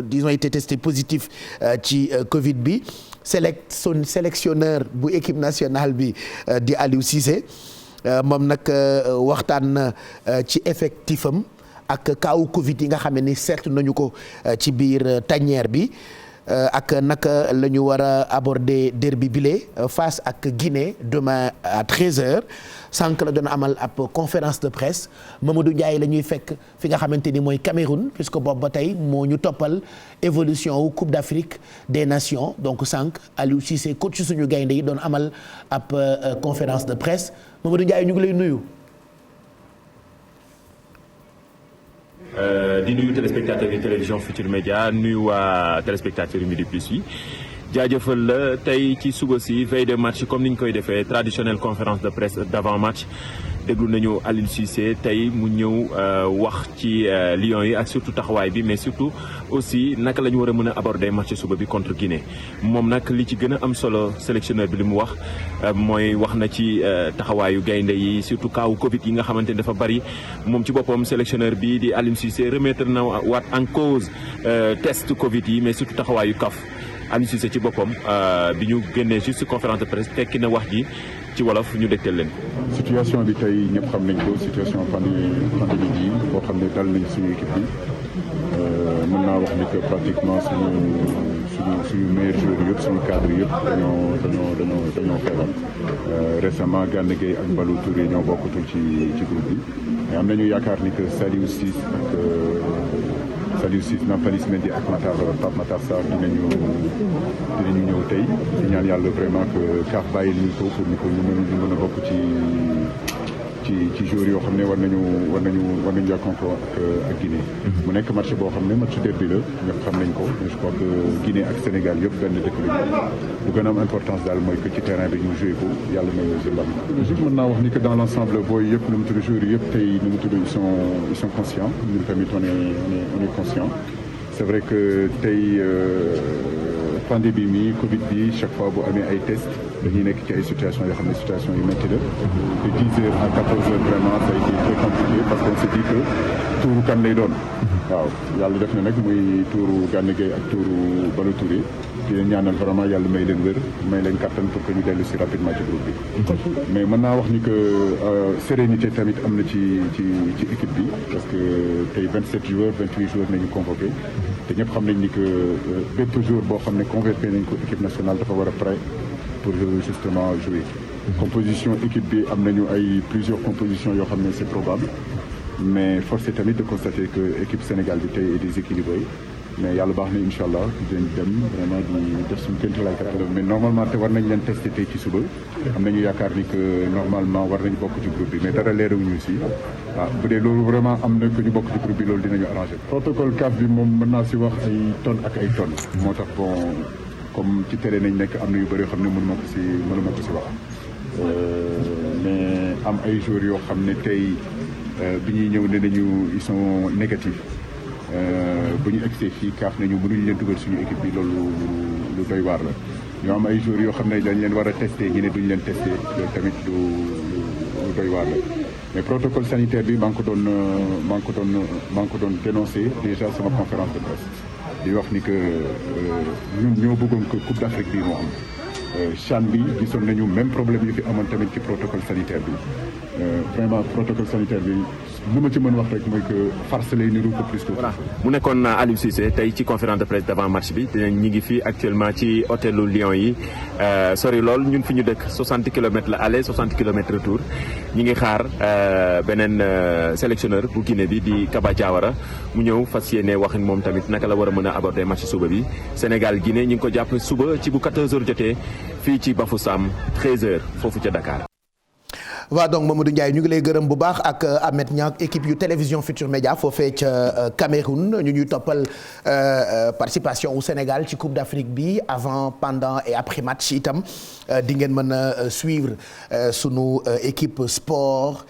disons été testé positif ci Covid bi sélectionneur bu équipe nationale bi di Aliou Cissé moom nag waxtaan na ci effectifam ak kaawu Covid yi nga xam ni seetlu nañu ko ci biir tanière bi ak naka la ñu war a aborder derby bile face ak Guinée demain à 13h sànq la doon amal ab conférence de presse Mamadou Ndiaye la ñuy fekk fi nga xamante ni mooy Cameroun puisque boobu ba tey moo ñu toppal évolution wu Coupe d'Afrique des Nations donc sànq Aliou Cissé coach suñu gaynde yi doon amal ab conférence de presse Mamadou Ndiaye ñu ngi lay nuyu. di nuyu téléspectateurs yi télévision Futur Média nuyu waa téléspectateurs yi Midi Plus yi jaajëfal la tey ci suba si veille de match comme ni ñu koy defee traditionnelle conférence de presse d'avant match déglu nañu Aliou Cissé tey mu ñëw wax ci Lions yi ak surtout taxawaay bi mais surtout aussi naka la ñu war a mën a aborder match suba bi contre Guinée moom nag li ci gën a am solo sélectionneur bi li mu wax mooy wax na ci taxawaayu gaynde yi surtout kaawu Covid yi nga xamante ni dafa bari moom ci boppam sélectionneur bi di Aliou Cissé remettre na waat en cause test Covid yi mais surtout taxawaayu CAF Aliou Cissé ci boppam bi ñu génnee juste conférence de presse tekki na wax ji ci wolof ñu dégtal leen. situation bi tey ñëpp xam nañ ko situation pandémie bi boo xam ne dal nañ suñu équipe bi mën naa wax ni que pratiquement suñu meilleurs joueurs yëpp suñu cadre yëpp dañoo feebar. Récemment Gana Gueye ak Ballo Touré ñoo bokkatul ci groupe bi mais am nañu yaakaar ni que Saliou Ciss Nampalys Mendy ak Pape Matar Sarr dinañu ñëw tey di ñaan yàlla vraiment que CAF bàyyil ñu ko pour ñu mën a bokk ci joueurs yoo xam ne war nañu jàkkoonte ak Guinée. mu nekk match boo xam ne match derby la ñëpp xam nañ ko mais je crois que Guinée ak Sénégal yëpp benn dëkk lañu bu gën a am importance daal mooy que ci terrain bi ñu joué ko yàlla may ñu si ndam. mën naa wax ni que dans l'ensemble booy yëpp nu mu tudd joueurs yëpp tey nu mu tudd ils sont conscients ñun tamit on est conscient c'est vrai que tey pandémie bi Covid bi chaque fois bu amee ay tests dañuy nekk ci ay situations yoo xam ne situation yu métti la de 10 heures à 14 heures vraiment ça a été très compliqué parce qu'on s'est dit que tuuru kan lay doon waaw yàlla def na nag muy tuuru Gana Gueye ak tuuru Ballo Touré di leen ñaanal vraiment yàlla may leen wér may leen kattan pour que ñu dellu si rapidement ci groupe bi mais mën naa wax ni que sérénité tamit am na ci équipe bi parce que tey 27 joueurs 28 joueurs nañu convoqué te ñëpp xam nañ ni que bépp jour boo xam ne convoqué nañ ko équipe nationale dafa war a prêt pour justement jouer. Composition équipe bi am nañu ay plusieurs compositions yoo xam ne c'est probable mais force est tamit de constater que équipe Sénégal bi tey est déséquilibrée mais yàlla baax na incha allah dinañ dem vraiment di def suñu kéemtalaay kattan mais normalement te war nañ leen tester tey ci suba am nañu yaakaar ni que normalement war nañu bokk ci groupe bi mais dara leerawuñu si waaw bu dee loolu vraiment am na que ñu bokk ci groupe bi loolu dinañu arrangé. protocole CAF bi moom mën naa si wax ay tonnes ak ay tonnes moo tax bon. comme ci télé nañ nekk am na yu bëri yoo xam ne mënuma ko si wax mais am ay joueurs yoo xam ne tey bi ñuy ñëw ne nañu ils sont négatifs bu ñu egsee fii CAF nañu mënuñu leen dugal suñu équipe bi loolu lu doy waar la ñoo am ay joueurs yoo xam ne dañ leen war a testé ñu ne duñu leen testé loolu tamit lu doy waar la mais protocole sanitaire bi maa ngi ko doon dénoncé déjà sama conférence de presse di wax ni que ñun ñoo bëggoon que Coupe d'Afrique bi moo am CHAN bi gisoon nañu même problème yu fi amoon tamit ci protocole sanitaire bi vraiment protocole sanitaire bi lu ma ci mën wax rek mooy que farce lay niru ko plus que. voilà mu nekkoon Aliou Cissé tey ci conférence de presse d'avant match bi ñi ngi fii actuellement ci hôtelu Lions yi sori lool ñun fi ñu dëkk 60 kilomètres la aller 60 kilomètres retour ñi ngi xaar beneen sélectionneur bu Guinée bi di Kaba Diawara mu ñëw fas yéene wax moom tamit naka la war a mën a aborder match suba bi Sénégal Guinée ñi ngi ko jàpp suba ci bu 14h jotee fii ci Bafoussam 13h foofu ca Dakar. waaw donc Mamadou Ndiaye ñu ngi lay gërëm bu baax ak Ahmed Niang équipe yu télévision Futur Média foofee ca Cameroun ñu ñuy toppal participation au Sénégal ci Coupe d'Afrique bi avant pendant et après match itam di ngeen mën a suivre sunu équipe sport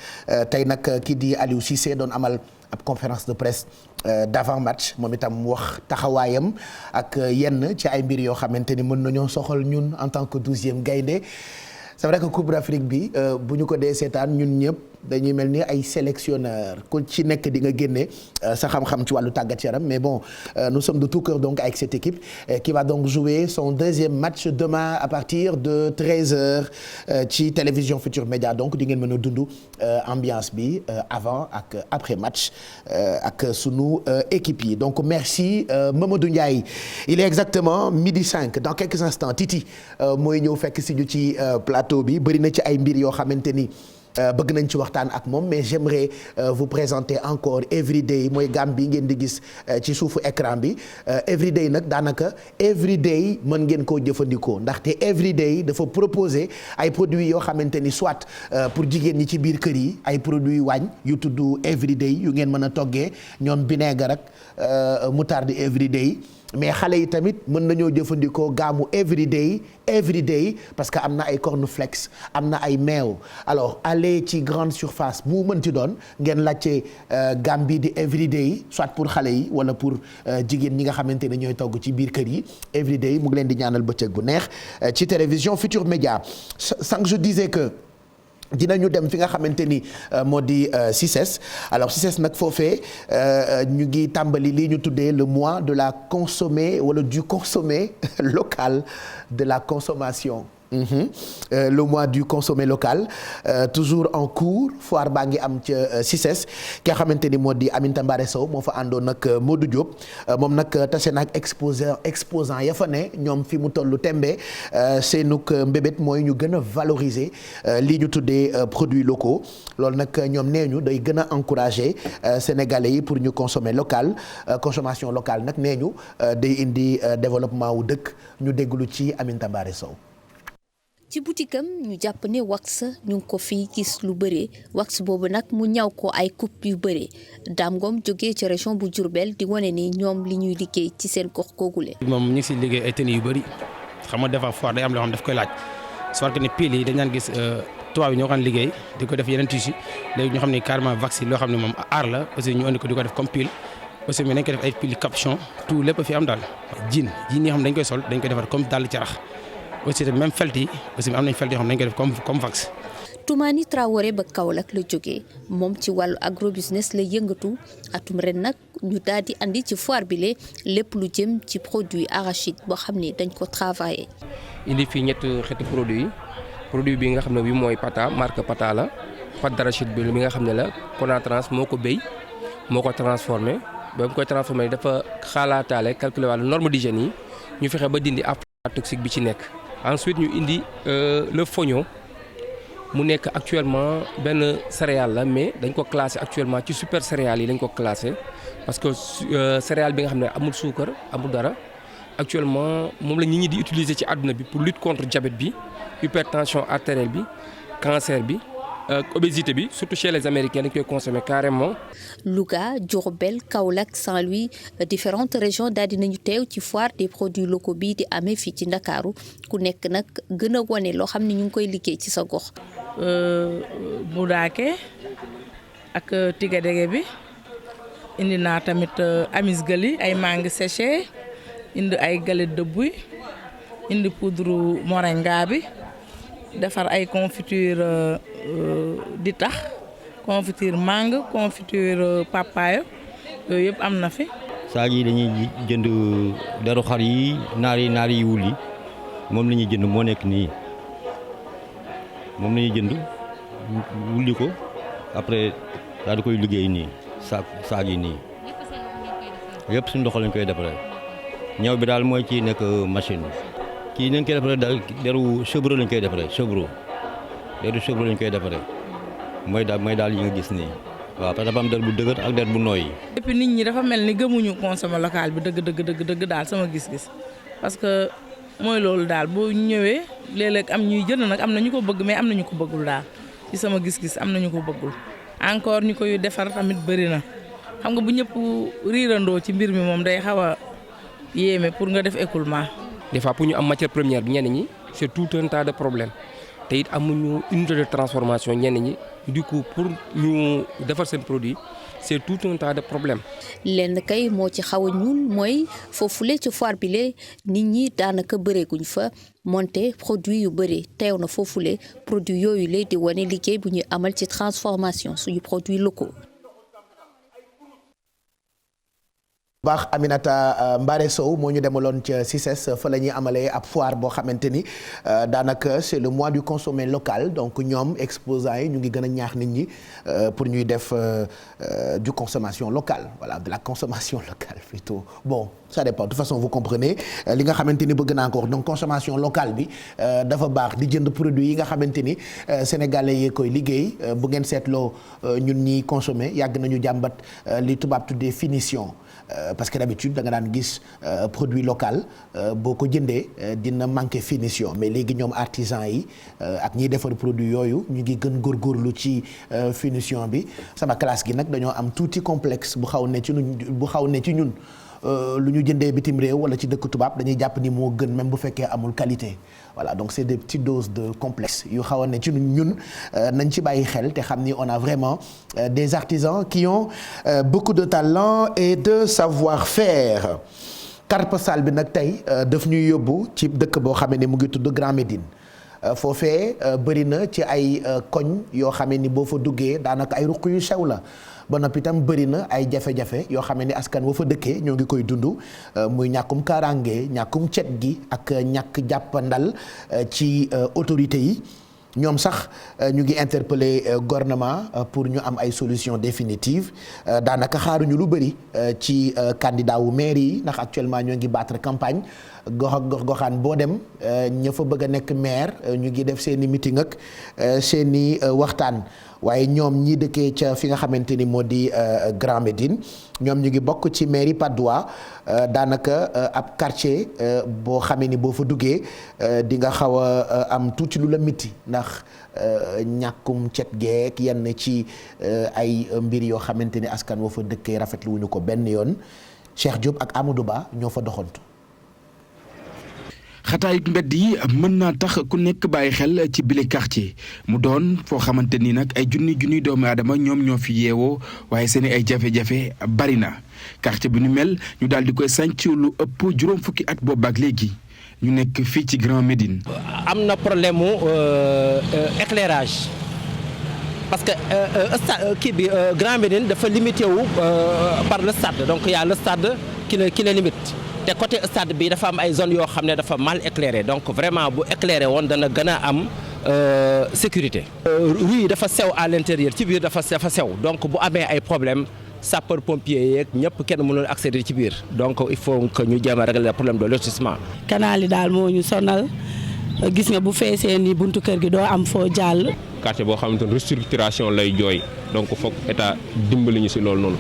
tey nag kii di Aliou Cissé doon amal ab conférence de presse d'avant match moom itam wax taxawaayam ak yenn ci ay mbir yoo xamante ni mën nañoo soxal ñun en tant que 12e gaynde c'est vrai que Coupe d'Afrique bi bu ñu ko dee seetaan ñun ñëpp dañuy mel ni ay sélectionneur ku ci nekk di nga génne sa xam-xam ci wàllu tàggat yaram mais bon nous sommes de tout cœur donc avec cette équipe qui va donc jouer son deuxième match demain à partir de 13h ci télévision Futur Média donc di ngeen mën a dund ambiance bi avant ak après match ak sunu équipe yi donc merci Mamadou Ndiaye il est exactement 12:05 dans quelques instants Titi mooy ñëw fekk si ñu ci plateau bi bëri na ci ay mbir yoo xamante ni bëgg nañ ci waxtaan ak moom mais j'aimerais vous présenter encore Everyday mooy gamme bi ngeen di gis ci suufu écran bi Everyday nag daanaka Everyday mën ngeen koo jëfandikoo ndaxte Everyday dafa proposer ay produits yoo xamante ni soit pour jigéen ñi ci biir kër yi ay produits waañ yu tudd Everyday yu ngeen mën a toggee ñoom vinaigre ak moutarde Everyday mais xale yi tamit mën nañoo jëfandikoo gaamu everyday parce que am na ay cornflakes am na ay meew alors aller ci grande surface bu mën ci doon ngeen laajte gamme bi di everyday soit pour xale yi wala pour jigéen ñi nga xamante ne ñooy togg ci biir kër yi everyday mu ngi leen di ñaanal bëccëg bu neex ci télévision Futur Média sànq je disais que dinañu dem fi nga xamante ni moo di CICES alors CICES nag foofee ñu ngi tàmbali lii ñu tuddee le mois de la consommé wala du consommé local de la consommation. Le mois du consommé local toujours en cours foire baa ngi am ca CICES ki nga xamante ni moo di Aminata Mbaré Sow moo fa àndoon nag Modou Diop moom nag tase naag exposant ya fa ne ñoom fi mu tollu tembe seenug mbébét mooy ñu gën a valoriser lii ñu tuddee produits locaux loolu nag ñoom nee ñu day gën a encourager sénégalais yi pour ñu consommer local consommation locale nag nee ñu day indi développement wu dëkk ñu déglu ci Aminata Mbaré Sow. ci boutique am ñu jàpp ne wax ñu ngi ko fi gis lu bëre wax boobu nag mu ñaw ko ay coupe yu bëre Dame Ngom jógee ci région bu Diourbel di wane ni ñoom li ñuy liggéey ci seen gox googule. moom ñu ngi si liggéey ay tenues yu bëri xam nga dafa foire day am loo xam daf koy laaj soit que ne pile yi dañ daan gis tubaab yi ñoo xam liggéey di ko def yeneen tissu léegi ñu xam ne carrément wax loo xam ne moom aar la aussi ñu andi ko di ko def comme pile aussi mais dañ koy def ay pile capuchon tout lépp fi am daal jean yi xam dañ koy sol dañ koy defar comme dàll carax. aussi même felt yi aussi am nañ felt yoo xam ne dañ koy def comme vax. Toumani Traoré ba Kaolack la jógee moom ci wàllu agrobusiness la yëngatu atum ren nag ñu daal di andi ci foire bi lépp lu jëm ci produit arachide boo xam ne dañ ko travailler. indi fii ñetti xeetu produit bi nga xam ne bi mooy pata marque pata la pâte d'arachide bi nga xam ne la Conatrans moo ko béy moo ko transformé ba mu koy transformé dafa xaalaataale calculer wàllu norme d'hygiène yi ñu fexe ba dindi toxique bi ci nekk. ensuite ñu indi le fognon mu nekk actuellement benn céréale la mais dañ ko classé actuellement ci super céréales yi lañ ko classé parce que céréale bi nga xam ne amul suukar amul dara actuellement moom la nit ñi di utiliser ci àdduna bi pour lutte contre diabète bi hypertension artérielle bi cancer bi obésité bi surtout chez les américains dañ koy consommer carrément. Louga, Diourbel, Kaolack, Saint-Louis différentes régions daal dinañu teew ci foire des produits locaux bii di amee fii ci Ndakaaru ku nekk nag gën a wane loo xam ne ñu ngi koy liggéey ci sa gox. Budaake ak tigadege bi indi naa tamit amis gali ay mangue séché indi ay galette de buy indi poudre moringa bi defar ay confiture di tax confiture mangue confiture papayo yooyu yëpp am na fi. saag yi dañuy jënd deru xar yi naar yi wul yi moom la ñuy jënd moo nekk nii moom la ñuy jënd wulli ko après daal di koy liggéey nii saag yi nii yëpp suñu loxo lañ koy defaree ñaw bi daal mooy ci nekk machine bi. kii nañ koy defaree daal deru chevreau lañ koy defaree chevreau lañ koy defaree mooy daal yi nga gis nii waaw parce que dafa am der bu dëgër ak der bu nooy. et puis nit ñi dafa mel ni gëmuñu consommer local bi dëgg daal sama gis-gis parce que mooy loolu daal boo ñëwee léeg-léeg am ñuy jënd nag am na ñu ko bëgg mais am na ñu ko bëggul daal ci sama gis-gis am na ñu ko bëggul encore ñu koy defar tamit bëri na xam nga bu ñëpp riirandoo ci mbir mi moom day xaw a yéeme pour nga def écoulement. des fois pour ñu am matière première bi ñenn ñi c'est tout un tas de problèmes te it amuñu unité de transformation ñenn ñi du coup pour ñu defar seen produit c'est tout un tas de problèmes. lenn kay moo ci xaw a ñuul mooy foofule ci foire bi le nit ñi daanaka bëreeguñ fa monte produit yu bëri teew na foofule produit yooyu le di wane liggéey bu ñuy amal ci transformation suñu produits locaux. baax Aminata Mbare Sow moo ñu demaloon ca CICES fa la ñuy amalee ab foire boo xamante ni daanaka c'est le mois du consommé local donc ñoom exposants yi ñu ngi gën a ñaax nit ñi pour ñuy def du consommation locale voilà de la consommation locale plutôt bon ça dépend de toute façon vous comprenez li nga xamante ni bëgg naa ko donc consommation locale bi dafa baax di jënd produit yi nga xamante ni sénégalais yee koy liggéey bu ngeen seetloo ñun ñi consommer yàgg nañu jàmbat li tubaab tuddee finition. Parce que d'habitude da nga daan gis produit local boo ko jëndee dina manquer finition mais léegi ñoom artisan yi ak ñiy defar produit yooyu ñu ngi gën góorgóorlu ci finition bi sama classe gi nag dañoo am tuuti complexe bu xaw ne ci ñun lu ñu jëndee bitim réew wala ci dëkk tubaab dañuy jàpp ni moo gën même bu fekkee amul qualité voilà donc c'est des petites doses de complexe yu xaw a ne ci ñun nañ ci bàyyi xel te xam ni on a vraiment des artisans qui ont beaucoup de talent et de savoir-faire carte postale bi nag tey daf ñuy yóbbu ci dëkk boo xamee ne mu ngi tudd Grand Médine foofee bëri na ci ay koñ yoo xamee ni boo fa duggee daanaka ay ruq yu sew la ba noppi itam bëri na ay jafe-jafe yoo xam ne askan wa fa dëkkee ñoo ngi koy dund muy ñàkkum kaaraange ñàkkum cet gi ak ñàkk jàppandal ci autorités yi ñoom sax ñu ngi interpeller gouvernement pour ñu am ay solutions définitives daanaka xaaruñu lu bëri ci candidat wu maire yi ndax actuellement ñoo ngi battre campagne gox ak gox goxaan boo dem ña fa bëgg a nekk maire ñu ngi def seen i meeting ak seen i waxtaan waaye ñoom ñi dëkkee ca fi nga xamante ni moo di Grand Médine ñoom ñu ngi bokk ci mairie Patte d'Oie daanaka ab quartier boo xamee ni boo fa duggee di nga xaw a am tuuti lu la miti ndax ñàkkum cet geek yenn ci ay mbir yoo xamante ni askan woo fa dëkkee rafetlu wuñu ko benn yoon Cheikh Diop ak Amadou Ba ñoo fa doxantu. xataayu mbedd yi mën naa tax ku nekk bàyyi xel ci bile quartier mu doon foo xamante ni nag ay junni doomu aadama ñoom ñoo fi yeewoo waaye seen ay jafe-jafe bari na quartier bi nu mel ñu daal di koy sànc lu ëpp juróom fukki at boobu ak léegi ñu nekk fii ci Grand Médine. am na problème mu éclairage parce que kii bi Grand Médine dafa limité wu par le stade donc y a le stade qui le limite. te côté stade bi dafa am ay zones yoo xam ne dafa mal éclairé donc vraiment bu éclairé woon dana gën a am sécurité. rue yi dafa sew à l'intérieur ci biir dafa sew donc bu amee ay problème sapeur pompier yeeg ñëpp kenn mënul accéder ci biir donc il faut que ñu jéem a régler le problème de lotissement. canal yi daal moo ñu sonal gis nga bu feesee ni buntu kër gi doo am foo jàll. quartier boo xamante ne restructuration lay jooy donc foog état dimbali ñu si loolu noonu.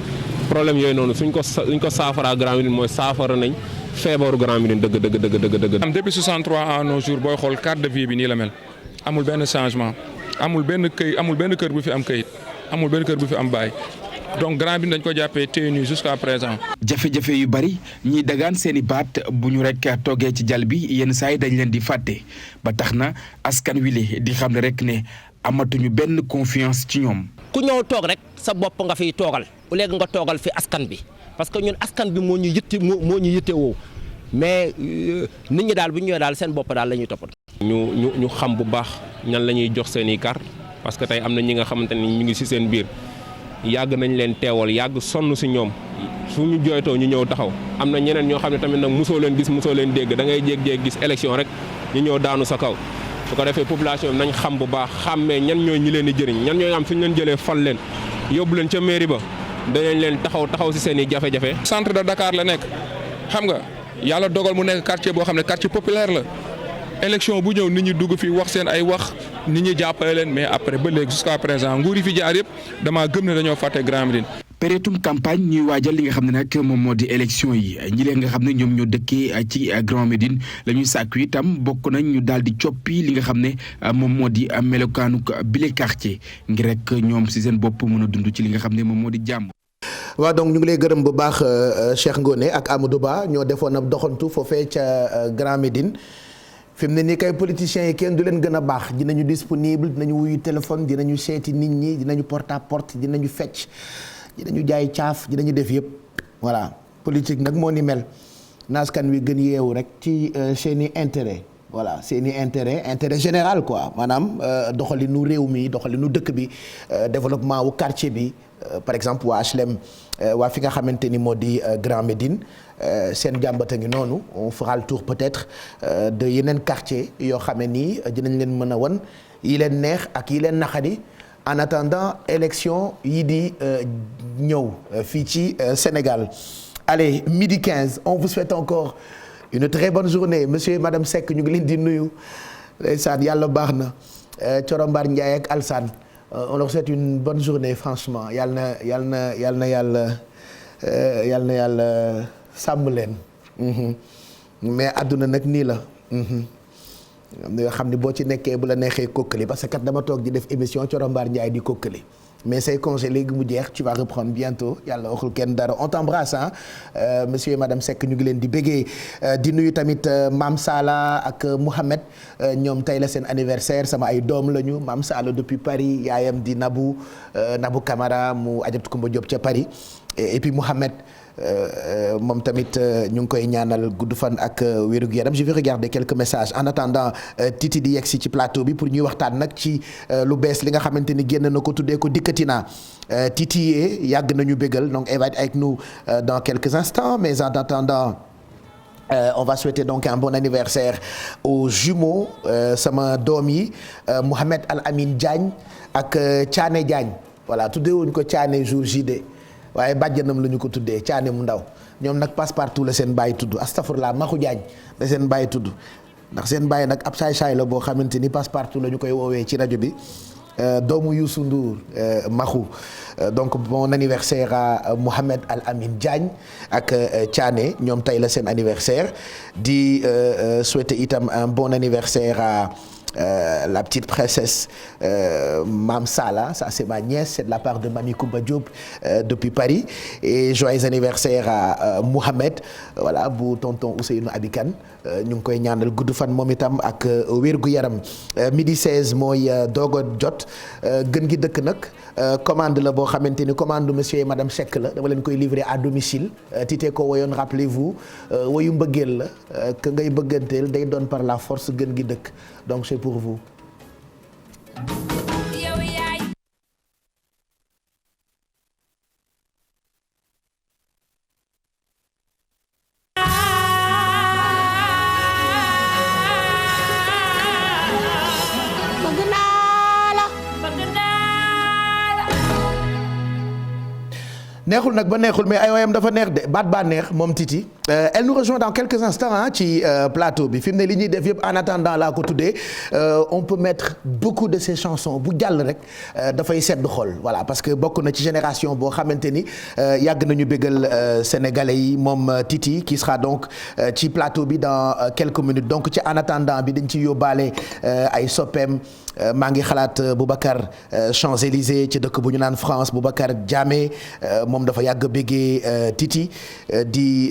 problème yooyu noonu suñ ko saafara Grand Médine mooy saafara nañ feebaru Grand Médine dëgg. am depuis 63 à nos jours booy xool carte de vie bi nii la mel amul benn changement amul benn kër bu fi am këyit amul benn kër bu fi am baay donc Grand Médine dañ ko jàppee TNU jusqu'à présent. jafe-jafe yu bari ñiy dagaan seeni baat bu ñu rek toggee ci jal bi yenn saa yi dañ leen di fàtte ba tax na askan wi di xam ne rek ne amatuñu benn confiance ci ñoom. ku ñëw toog rek sa bopp nga fiy toogal bu léegi nga toogal fi askan bi parce que ñun askan bi moo ñu yitte woo mais nit ñi daal bu ñu ñëwee daal seen bopp daal la ñuy toppatoo. ñu xam bu baax ñan la ñuy jox seen i carte parce que tey am na ñi nga xamante ni ñu ngi ci seen biir yàgg nañ leen teewal yàgg sonn ci ñoom su ñu jooytoo ñu ñëw taxaw am na ñeneen ñoo xam ne tamit nag mosoo leen gis mosoo leen dégg da ngay jéeg-jéeg gis élection rek ñu ñëw daanu sa kaw. su ko defee population bi nañ xam bu baax xàmmee ñan ñooy ñi leen di jëriñ ñan ñooy am fi ñu leen jëlee fal leen yóbbu leen ca mairie ba danañ leen taxaw ci seen i jafe-jafe. centre de Dakar la nekk xam nga yàlla dogal mu nekk quartier boo xam ne quartier populaire la élection bu ñëw nit ñi dugg fi wax seen ay wax nit ñi jàppale leen mais après ba léegi jusqu'à présent nguur yi fi jaar yëpp damaa gëm ne dañoo fàtte Grand Médine. période campagne ñuy waajal li nga xam ne nag moom moo di élection yi ñi leen nga xam ne ñoom ñoo dëkkee ci Grand Médine la ñuy sàkku itam bokk nañ ñu daal di coppi li nga xam ne moom moo di melokaanu bile quartier ngir rek ñoom ci seen bopp mën a dund ci li nga xam ne moom moo di jàmm. waaw donc ñu ngi lay gërëm bu baax Cheikh Ngoné ak Amadou Ba ñoo defoon ab doxantu foofee ca Grand Médine fi mu ne nii kay politiciens yi kenn du leen gën a baax dinañu disponible dinañu wuyu téléphone dinañu seeti nit ñi dinañu porte à porte dinañu fecc dinañu jaay caaf dinañu def yëpp voilà politique nag moo ni mel naaskan wi gën yeewu rek ci seeni intérêt voilà seeni intérêt général quoi maanaam doxalinu réew mi doxalinu dëkk bi développement wu quartier bi par exemple waa HLM waa fi nga xamante ni moo di Grand Médine seen jàmbata ngi noonu on fera le tour peut-être de yeneen quartier yoo xam ne nii dinañ leen mën a wan yi leen neex ak yi leen naqari en attendant élection yi di ñëw fii ci Sénégal. Allez, 12h15 on vous souhaite encore une très bonne journée monsieur et madame Seck ñu ngi leen di nuyu ndeysaan yàlla baax na Corombar Ndiaye ak Alsane on leur souhaite une bonne journée franchement yàlla na yàlla sàmm leen mais àdduna nag nii la am na yoo xam ne boo ci nekkee bu la neexee kokkali parce que kat dama toog di def émission Corombar Ndiaye di kokkali mais say congé léegi mu jeex tu vas reprendre bientôt yàlla waxul kenn dara on t'embrasse monsieur et madame Seck ñu ngi leen di béggee di nuyu tamit Mame Sala ak Mouhamed ñoom tey la seen anniversaire sama ay doom lañu Mame Sala depuis Paris yaayam di Nabou Camara mu Adjaratou Koumba Diop ca Paris et puis Mouhamed moom tamit ñu ngi koy ñaanal gudd fan ak wérug yaram je vais regarder quelques messages en attendant Titi di yegsi ci plateau bi pour ñuy waxtaan nag ci lu bees li nga xamante ni génn na ko tuddee ko dikkatina Titi yee yàgg nañu bégal donc elle va être avec nous dans quelques instants mais en attendant on va souhaiter donc un bon anniversaire aux jumeaux sama doom yi Mouhamed Al Amin Diagne ak Thiané Diagne voilà tuddee wuñ ko Thiané jour JD waaye bàjjanam la ñu ko tuddee Thiané mu ndaw ñoom nag Passepartout la seen bàyyi tudd astafurlah Maxu Diagne la seen bàyyi tudd ndax seen bàyyi nag ab saay-saay la boo xamante ni Passepartout la ñu koy woowee ci rajo bi doomu Youssou Ndour Maxu donc bon anniversaire à Mouhamed Al Amin Diagne ak Thiané ñoom tey la seen anniversaire di souhaiter itam un bon anniversaire à la petite princesse Mame Sala, ça c'est ma nièce, c'est de la part de Mami Koumba Diop depuis Paris et joyeux anniversaire à Mouhamed voilà bu tonton Ousseynou Abikan ñu ngi koy ñaanal gudd fan moom itam ak wérgu yaram midi 16 mooy doog a jot gën gi dëkk nag commande la boo xamante ni commande monsieur et madame Seck la dama leen koy livrer à domicile titee ko woyoon rappelez-vous woyu mbëggeel la que ngay bëgganteel day doon par la force gën gi dëkk donc c'est pour vous. neexul nag ba neexul mais ay woyam dafa neex de baat baa neex moom Titi elle nous rejoint dans quelques instants ci plateau bi fi mu ne li ñuy def yëpp en attendant laa ko tuddee on peut mettre beaucoup de ces chansons bu jàll rek dafay sedd xol voilà parce que bokk na ci génération boo xamante ni yàgg nañu bégal sénégalais yi moom Titi qui sera donc ci plateau bi dans quelques minutes donc ci en attendant bi dañ ci yóbbaale ay soppeem maa ngi xalaat Boubacar Champs-Élysées ci dëkk bu ñu naan France Boubacar Diamé moom dafa yàgg béggee Titi di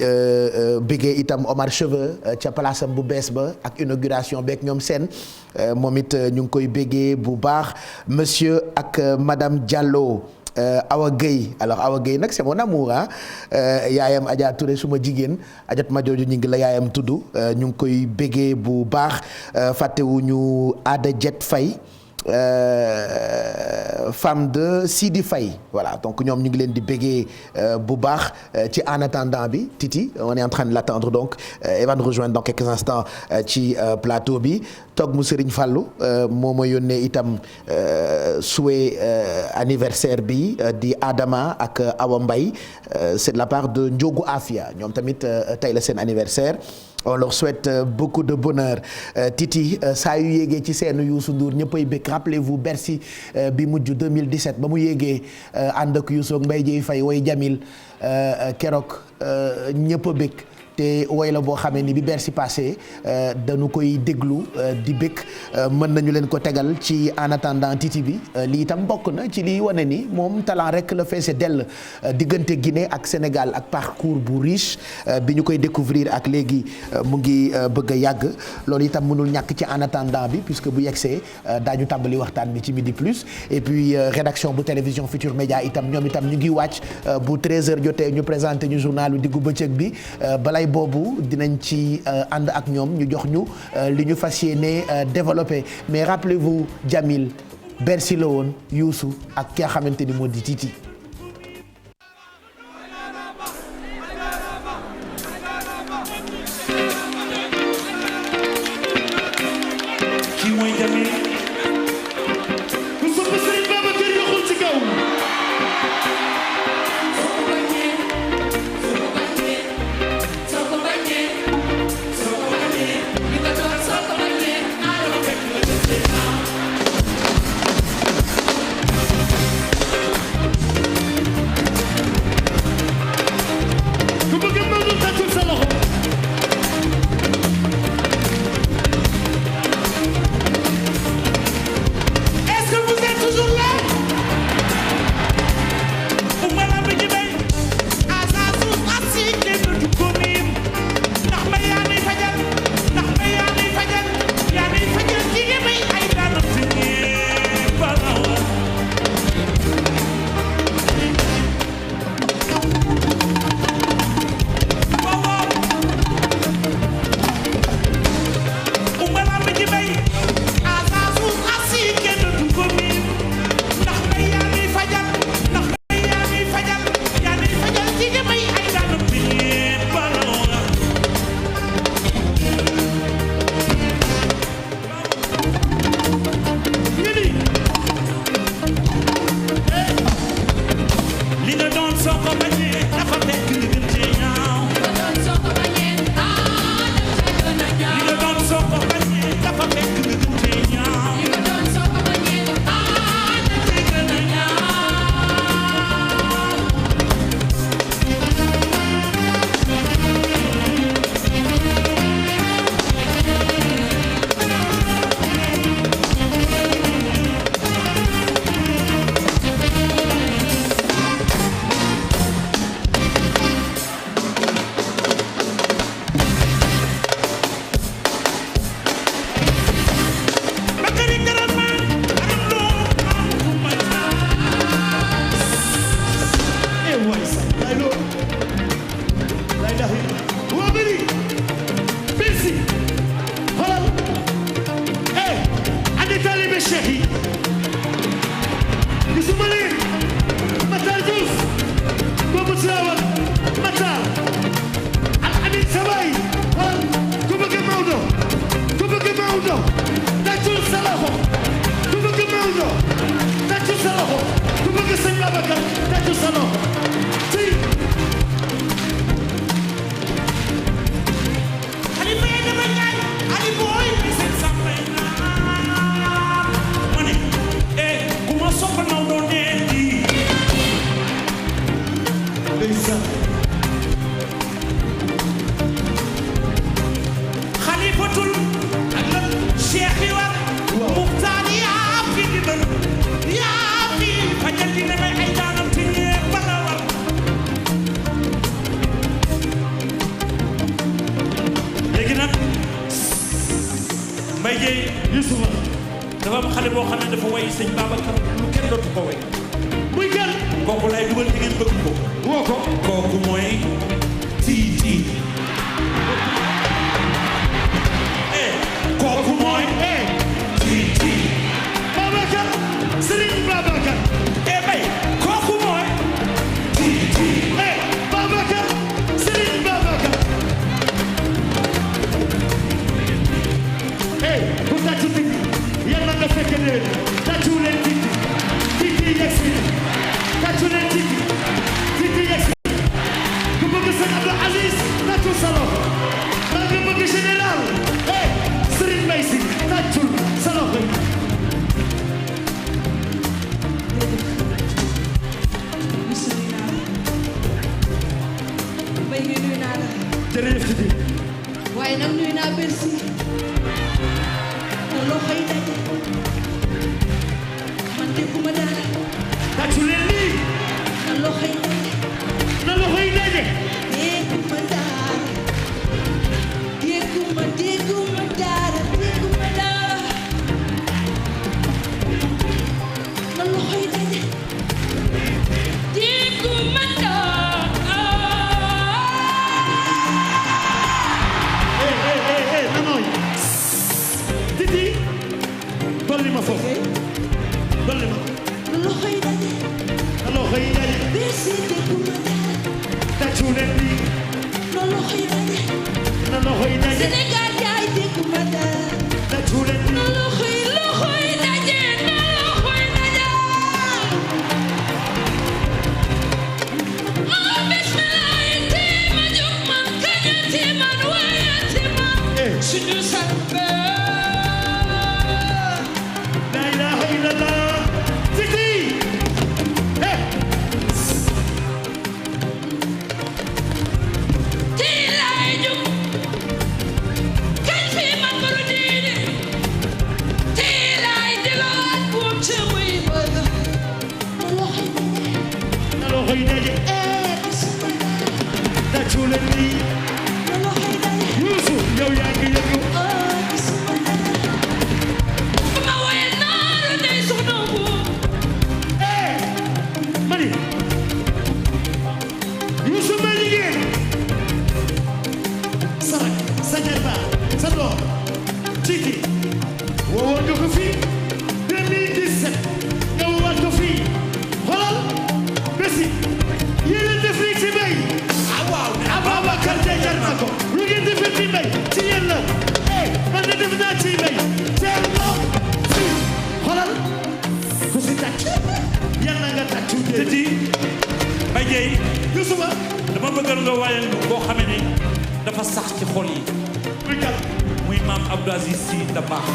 béggee itam Omar Cheveux ca place am bu bees ba ak inauguration beeg ñoom seen moom it ñu ngi koy béggee bu baax monsieur ak madame Diallo Awa Gueye alors Awa Gueye nag c'est mon amour yaayam Adja Touré suma jigéen Adjat ma jooju ñu ngi la yaayam tudd ñu ngi koy béggee bu baax fàttewuñu Ada Jet Faye femme de Sidi Faye voilà donc ñoom ñu ngi leen di béggee bu baax ci en attendant bi Titi on est en train de l'attendre donc elle va nous rejoindre dans quelques instants ci plateau bi toog mu Serigne Fallou moo ma yónnee itam souhait anniversaire bi di Adama ak Awa Mbaye c'est de la part de Ndiogu Afia ñoom tamit tey la seen anniversaire on leur souhaite beaucoup de bonheur Titi saa yu yéegee ci seen Youssou Ndour ñëppay bëgg rappelez-vous Bercy bi mujj 2017 ba mu yéegee ànd ak Youssou ak Mbaye Dieye Faye way Jamil keroog ñëpp a bëgg te woy la boo xamee ni bi Bercy passé dañu koy déglu di bëgg mën nañu leen ko tegal ci en attendant Titi bi lii itam bokk na ci liy wane ni moom talent rek la feese dell diggante Guinée ak Sénégal ak parcours bu riche bi ñu koy découvrir ak léegi mu ngi bëgg a yàgg loolu itam mënul ñàkk ci en attendant bi puisque bu yegsee daañu tàmbali waxtaan bi ci Midi Plus et puis rédaction bu télévision Futur Média itam ñoom itam ñu ngi wàcc bu 13h jotee ñu présenté ñu journalu diggu bëccëg bi balay boobu dinañ ci ànd ak ñoom ñu jox ñu li ñu fas yéene développé mais rappelez-vous Jamil Bercy la woon Youssou ak ki nga xamante ni moo di Titi. Titi yes. Ku bëgg sëñ Abdou Aziz waaye nag nuyu naa Bercy na loxo yi daje man dégguma dara tàccu leen lii na loxo yi daje na loxo yi daje dégguma dara dégguma dara na loxo yi daje dégguma dolli ma foofu dolli ma na loxo yi daje na loxo yi daje Bercy dégguma dara tàccu leen lii na loxo yi daje na loxo yi daje Sénégal jaay dégguma dara tàccu leen lii na loxo yi daje na loxo yi daje oh bismillah ma jóg man kañati man wayati man suñu sàmbe la ilaha illallah Titi tii laay jóg kañ fi man baru diine tii laay dilaat buum ci muy bëgg na loxo yi daje tàccu leen lii Youssou yow yaa ngi yëngu ma woye naaru ndey soxna bu mani Youssou ma jigéen sarak sa jarba sa doom Titi woowoon nga ko fii 2017 nga woowaat ko fii xoolal Bercy yéen a def lii ci mbay waaw Ababacar de jar na ko lu ngeen defee ci mbay ci yéen la man de def naa ci mbay teel ko fii xoolal ku si tàcc yal na nga tàccu Titi Mbaye Dieye Youssou ma dama bëgg nga wayal ñu boo xamee ne dafa sax ci xol yi muy maam Abdou Aziz Sy Dabakh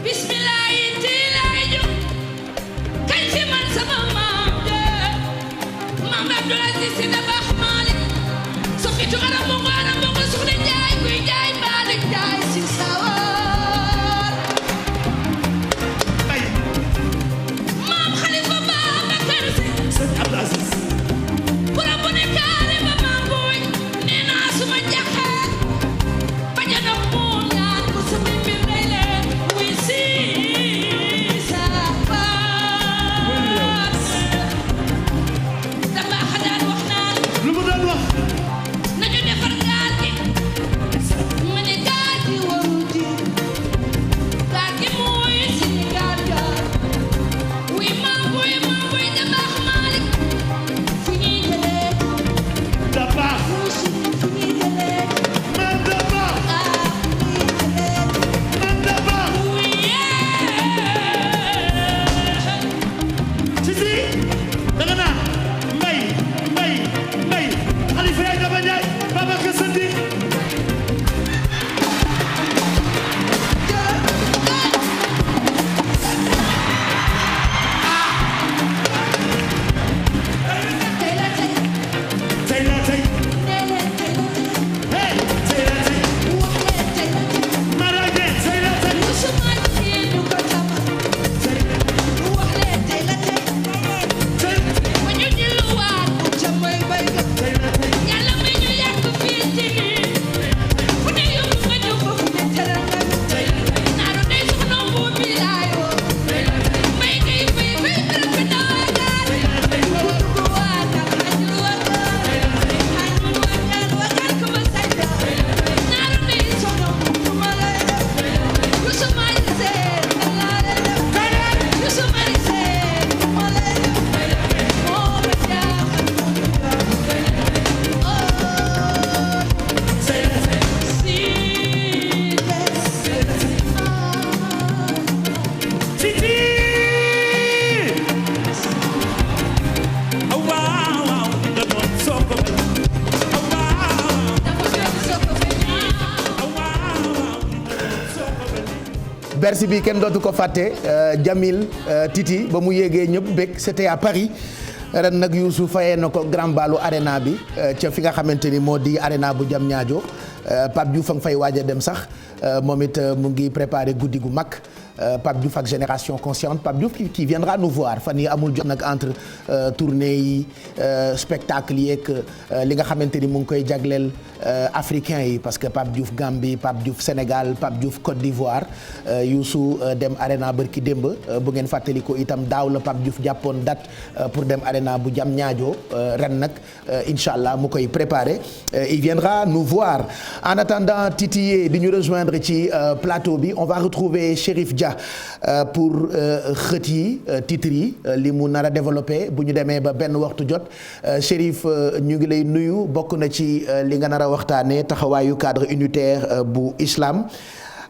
bismillah tii laay jóg kañ fi man sama maam de maam Abdou Aziz Sy Dabakh Malick sofitu aram bongo soxna Njaay kuy jaay mbaalik jaay si sawar maam Khalifa Babacar Sy sëñ Abdou Aziz bura bu ne kaare ba maam booy nee naa suma jaxee bañ a dox moo ñaan ko sama mbir day leen wuy si safar Dabakh daan wax naan lu mu doon wax nañu defar gaal gi ma ne gaal gi waru ji gaal gi mooy Sénégal gaal wuy maam booy Dabakh Malick fu ñuy jëlee Dabakh fu ñuy jëlee man Dabakh man Dabakh Titi danga naan mbay Khalifa yaay Daba Ndiaye Babacar Sandi tey la tey hey tey la tey Mara Dieng tey la tey Yàlla may ñu yàgg fii ci fu ne yóbbu nga ñëw ba fu ne teral nga naaru day soxna bu bi laay woo may ngay fay bërëb bi naa gaal dugg waa na xajul wagaan ko ma sayda naaru day soxna bu ma lay def yu suma lisee ma lay def yu suma lisee ma lay def moo ma jaaxal Titi waaw waaw nga doon soo ko Bercy bi kenn dootu ko fàtte Jamil Titi ba mu yéegee ñëpp bég c'était à Paris ren nag Youssou fayee na ko grand balu arena bi ca fi nga xamante ni moo di arena bu Diamniadio Pape Diouf a ngi fay waaj a dem sax moom it mu ngi préparé guddi gu mag Pape Diouf ak Génération Consciente Pape Diouf qui viendra nous voir fan yi amul jot nag entre tournée yi spectacle yeeg li nga xamante ni mu ngi koy jagleel africain yi parce que Pape Diouf Gambie Pape Diouf Sénégal Pape Diouf Côte d'Ivoire Youssou dem arena bërki démb bu ngeen fàttali ko itam daaw la Pape Diouf jàppoon date pour dem arena bu Diamniadio ren nag incha allah mu koy préparé il viendra nous voir en attendant Titi di ñu rejoindre ci plateau bi on va retrouver Chérif Dia pour xët yi titres yi li mu nar a développé bu ñu demee ba benn waxtu jot Chérif ñu ngi lay nuyu bokk na ci li nga nar a waxtaanee taxawaayu cadre unitaire bu islam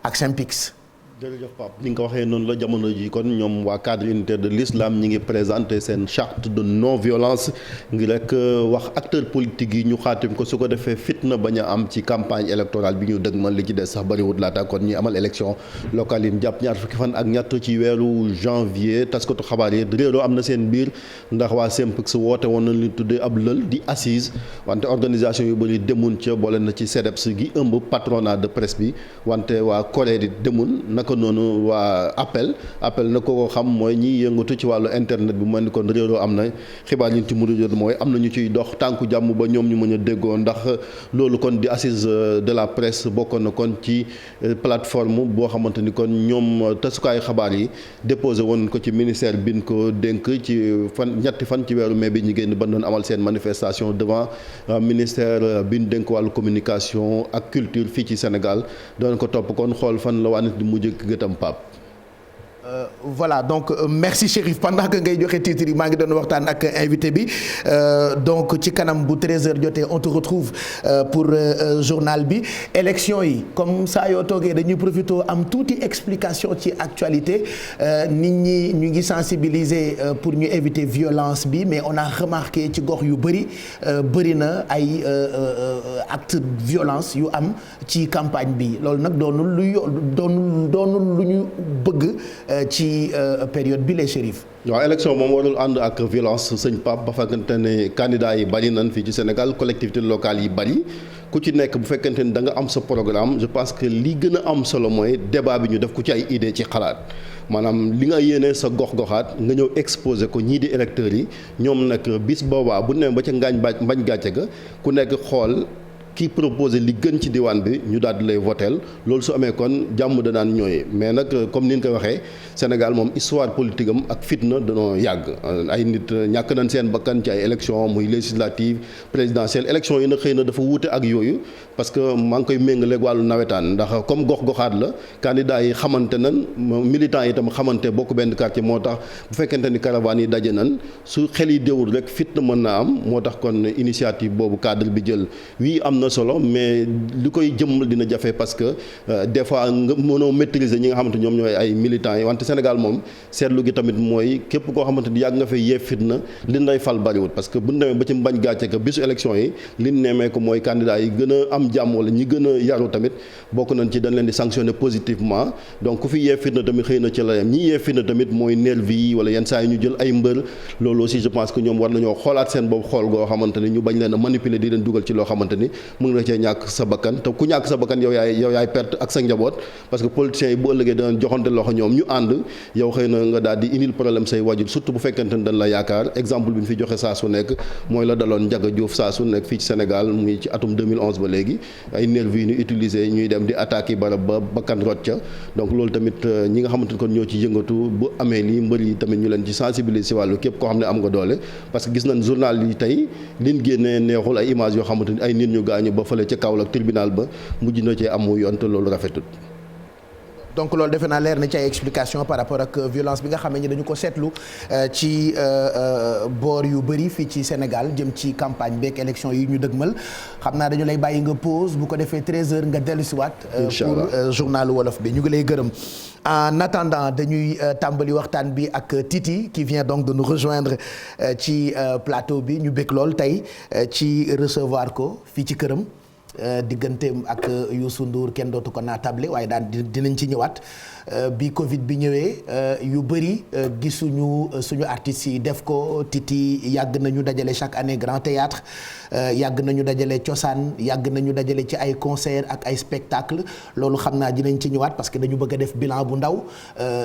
ak SYNPICS. jërëjëf Pape ni nga ko waxee noonu la jamono ji kon ñoom waa cadre unitaire de l'islam ñi ngi présenté seen charte de non violence ngi rek wax acteurs politiques yi ñu xaatim ko su ko defee fitna bañ a am ci campagne électorale bi ñu dëgmal li ci des sax bariwut laata kon ñi amal élection locale yi jàpp ñaar fukki fan ak ñett ci weeru janvier taskatu xabaar yi réeroo am na seen biir ndax waa SYNPICS woote woon na li tuddee ab lël di assise wante organisation yu bëri demun ca boole na ci CDEPS gi ëmb patronat de presse bi wante waa Corée di demun naka noonu waa appel na ko xam mooy ñi yëngatu ci wàllu internet bi mel ni kon réeroo am na xibaar yi ci mujj jot mooy am na ñu ciy dox tànku jàmm ba ñoom ñu mën a déggoo ndax loolu kon di assise de la presse bokkoon na kon ci plateforme boo xamante ni kon ñoom tasukaayu xabaar yi déposé woon ko ci ministère bi ñu ko dénk ci ñetti fan ci weeru mai bi ñu génn ba doon amal seen manifestation devant ministère bi ñu dénk wàllu communication ak culture fii ci Sénégal doon ko topp kon xool fan la waa nit di mujj gëtam Pape. Voilà donc merci Chérif pendant que ngay joxe titre yi maa ngi doon waxtaan ak invité bi donc ci kanam bu 13h jotee on te retrouve pour journal bi élection yi comme ça yoo toogee dañuy profité am tuuti explication ci actualité nit ñi ñu ngi sensibiliser pour ñu éviter violence bi mais on a remarqué ci gox yu bëri na ay actes de violence yu am ci campagne bi loolu nag doonul lu ñu bëgg ci période bi les Chérif. waaw élection moom warul ànd ak violence sëñ Pape ba fekkente ne candidats yi bari nañ fii ci Sénégal collectivités locales yi bari ku ci nekk bu fekkente ni da nga am sa programme je pense que li gën a am solo mooy débat bi ñu def ku ci ay idée ci xalaat maanaam li nga yéene sa gox-goxaat nga ñëw exposé ko ñii di électeurs yi ñoom nag bis boobaa bu ne ba ca mbañ gàcce ga ku nekk xool. ki proposé li gën ci diwaan bi ñu daal di lay voteel loolu su amee kon jàmm danaan ñooy mais nag comme ni ñu ko waxee Sénégal moom histoire politique am ak fitna danoo yàgg ay nit ñàkk nañ seen bakkan ci ay élection muy législative présidentielle élection yi nag xëy na dafa wuute ak yooyu parce que maa ngi koy méngaleeg wàllu nawetaan ndax comme gox-goxaat la candidat yi xamante nan militants yi itam xamante bokk benn quartier moo tax bu fekkente ni caravane yi daje nan su xel yi déwul rek fitna mën naa am moo tax kon initiative boobu cadre bi jël na solo mais li koy jëmmal dina jafe parce que des fois nga mënoo maîtriser ñi nga xamante ñoom ñooy ay militants yi wante Sénégal moom seetlu gi tamit mooy képp koo xamante ni yàgg nga fay yee fitna li lay fal bariwul parce que bu ñu demee ba ci mbañ gàcce ka bisu élection yi li ñu nemee ko mooy candidat yi gën a am jàmm wala ñi gën a yaru tamit bokk nañ ci dañ leen di sanctionner positivement donc ku fi yee fitna tamit xëy na ci la yem ñi yee fitna tamit mooy nervi yi wala yenn saa yi ñu jël ay mbër loolu aussi je pense que ñoom war nañoo xoolaat seen bopp xool goo xamante ni ñu bañ leen a manipuler di leen dugal ci loo xamante ni mën nga cee ñàkk sa bakkan te ku ñàkk sa bakkan yow yaay perte ak sa njaboot parce que politiciens yi bu ëllëgee danañ joxante loxo ñoom ñu ànd yow xëy na nga daal di indil problème say wajur surtout bu fekkente ne dañ la yaakaar exemple bi ñu fi joxe saa su nekk mooy la daloon Ndiaga Diouf saa su nekk fii ci Sénégal muy ci atum 2011 ba léegi ay nervi yi ñu utiliser ñuy dem di attaquer barab ba bakkan rot ca donc loolu tamit ñi nga xamante ne kon ñoo ci yëngatu bu amee lii mbër yi tamit ñu leen ci sensibiliser si wàllu képp koo xam ne am nga doole parce que gis nañ journal yi tey liñ génnee neexul ay images yoo xamante ni ay nit ñu gaañu ba fële ca Kaolack tribunal ba mujj na cee amu yoon te loolu rafetul. donc loolu defe naa leer na ci ay explication par rapport ak violence bi nga xam ne dañu ko seetlu ci boor yu bëri fii ci Sénégal jëm ci campagne beeg élection yi ñu dëgmal xam naa dañu lay bàyyi nga pause bu ko defee 13h nga dellusiwaat. pour journalu wolof bi ñu ngi lay gërëm. en attendant dañuy tàmbali waxtaan bi ak Titi qui vient donc de nous rejoindre ci plateau bi ñu bëgg lool tey ci recevoir ko fii ci këram. digganteem ak Youssou Ndour kenn dootu ko naatable waaye daan dinañ ci ñëwaat bi Covid bi ñëwee yu bëri gisuñu suñu artistes yi def ko. Titi yàgg nañu dajale chaque année Grand Théâtre yàgg nañu dajale cosaan yàgg nañu dajale ci ay concert ak ay spectacle loolu xam naa dinañ ci ñëwaat parce que dañu bëgg a def bilan bu ndaw